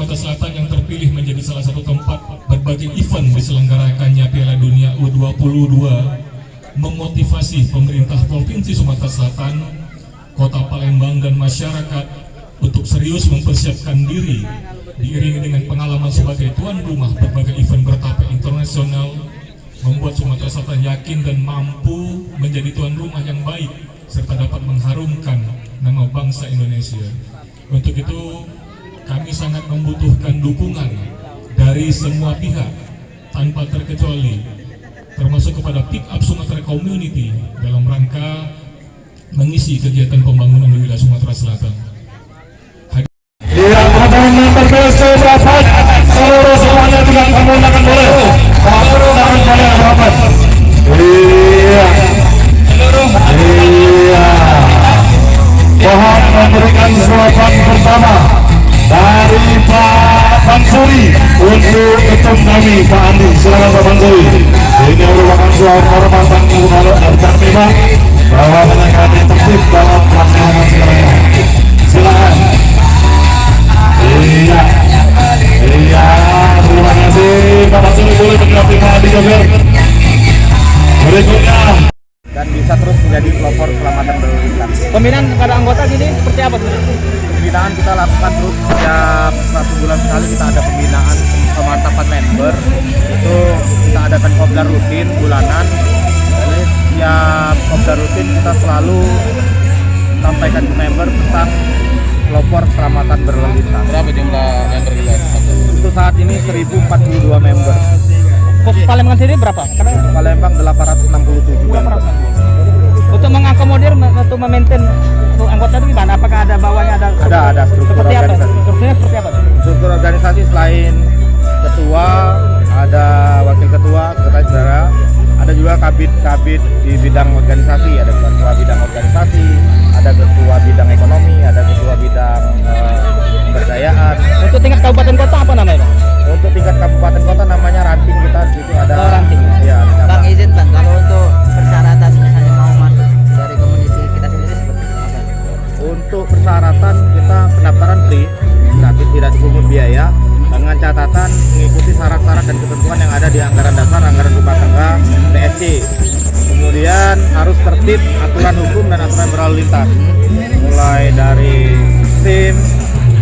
Sumatera Selatan yang terpilih menjadi salah satu tempat berbagai event diselenggarakannya Piala Dunia U22 memotivasi pemerintah Provinsi Sumatera Selatan, Kota Palembang dan masyarakat untuk serius mempersiapkan diri diiringi dengan pengalaman sebagai tuan rumah berbagai event bertahap internasional, membuat Sumatera Selatan yakin dan mampu menjadi tuan rumah yang baik serta dapat mengharumkan nama bangsa Indonesia. Untuk itu kami sangat membutuhkan dukungan dari semua pihak tanpa terkecuali, termasuk kepada Pick Up Sumatera Community dalam rangka mengisi kegiatan pembangunan di wilayah Sumatera Selatan. Yang memang terpilih rapat seluruh semuanya tidak menggunakan boleh menggunakan boleh rapat. Iya. Mohon memberikan suapan pertama dari Pak Mansuri untuk ketum kami Pak Andi. Silakan Pak Mansuri. Ini merupakan suatu kehormatan kalau kami Pak bahwa menangani tertib dalam pelaksanaan segalanya. Silakan. Iya, terima kasih Pak Mansuri, boleh menjawab Pak Andi juga. Berikutnya dan bisa terus menjadi pelopor keselamatan berlalu lintas. Pembinaan kepada anggota gini seperti apa? Pembinaan kita lakukan terus setiap 1 bulan sekali, kita ada pembinaan pemantapan member. Itu kita adakan kopdar rutin bulanan. Jadi setiap kopdar rutin kita selalu sampaikan ke member tentang pelopor keselamatan berlalu lintas. Berapa jumlah member kita? Untuk saat ini 1042 member. Palembang sendiri berapa? Palembang 867 member. Untuk mengakomodir, untuk memaintain untuk anggota itu gimana? Apakah ada bawahnya Ada struktur seperti apa? organisasi. Strukturnya seperti apa? Struktur organisasi selain ketua, ada wakil ketua, sekretaris daerah, ada juga kabit di bidang organisasi, ada ketua bidang organisasi, ada ketua bidang ekonomi, ada ketua bidang pemberdayaan. Untuk tingkat kabupaten kota apa namanya, Bang? Untuk tingkat kabupaten kota namanya ranting, kita di situ ada. Oh, ranting. Ya, Bang, izin Bang, kalau untuk persyaratan misalnya mau masuk dari komuniti kita sendiri seperti apa? Untuk persyaratan kita pendaftaran free, gratis, tidak dipungut biaya, dengan catatan mengikuti syarat-syarat dan ketentuan yang ada di anggaran dasar, anggaran rumah tangga, PSC. Kemudian harus tertib aturan hukum dan aturan berlalu lintas, mulai dari SIM,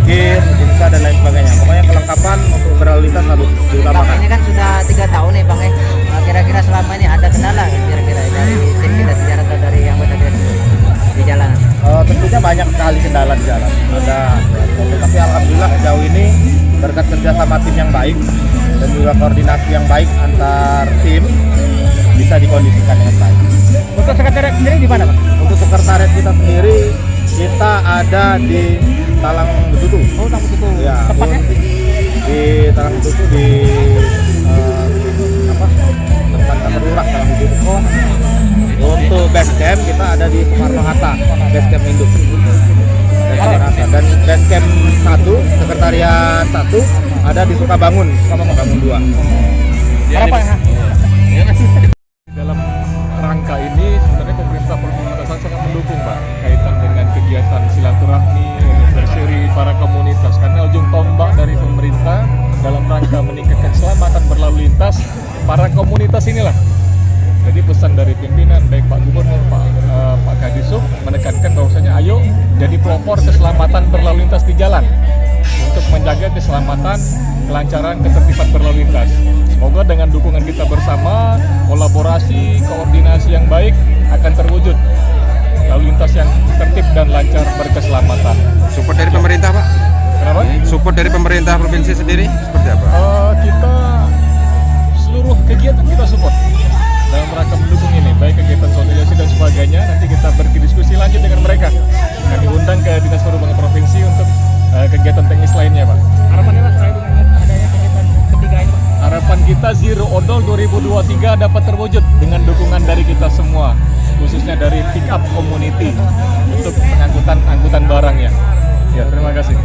gear, SIMK dan lain sebagainya. Pokoknya kelengkapan untuk berlalu lintas harus Bang, diutamakan. ini kan sudah 3 tahun nih Bang ya. Kira-kira selama ini ada kendala kira-kira dari tim kita sendiri atau dari anggota kita sendiri di jalanan? Tentunya banyak sekali kendala di jalan. Ada, tapi alhamdulillah sejauh ini berkat kerjasama tim yang baik dan juga koordinasi yang baik antar tim bisa dikondisikan dengan baik. Untuk sekretariat sendiri di mana, Bang? Untuk sekretariat kita sendiri, kita ada di Talang Betutu. Oh, tamu itu. Ya, Tepatnya? di Talang Betutu di tempat kantor lurah Talang Betutu. Oh, Untuk base camp kita ada di Soekarno Hatta, base camp induk. Dan base camp 1, sekretariat 1 ada di Sukabangun 2. harapan ya? Dalam rangka ini sebenarnya pemerintah Provinsi Sumatera Selatan sangat mendukung Pak kaitan dengan kegiatan silaturahmi, anniversary para komunitas, karena ujung tombak dari pemerintah dalam rangka meningkatkan keselamatan berlalu lintas para komunitas inilah. Jadi pesan dari pimpinan baik Pak Gubernur, Pak Kadisub menekankan bahwasanya ayo jadi pelopor keselamatan berlalu lintas di jalan untuk menjaga keselamatan, kelancaran, ketertiban berlalu lintas. Semoga dengan dukungan kita bersama, kolaborasi, koordinasi yang baik akan terwujud lalu lintas yang tertib dan lancar berkeselamatan. Support dari pemerintah Pak? Kenapa? Support dari pemerintah provinsi sendiri seperti apa? Kita seluruh kegiatan kita support dalam rangka mendukung ini, baik kegiatan sosialisasi dan sebagainya. Nanti kita berdiskusi lanjut dengan mereka. Kami undang ke Dinas Perhubungan Provinsi untuk kegiatan teknis lainnya, Pak. Harapannya Mas terkait dengan adanya kegiatan ketiga ini, Pak? Harapan kita Zero Odol 2023 dapat terwujud dengan dukungan dari kita semua, khususnya dari Pick Up Community untuk pengangkutan barang ya. Ya, terima kasih.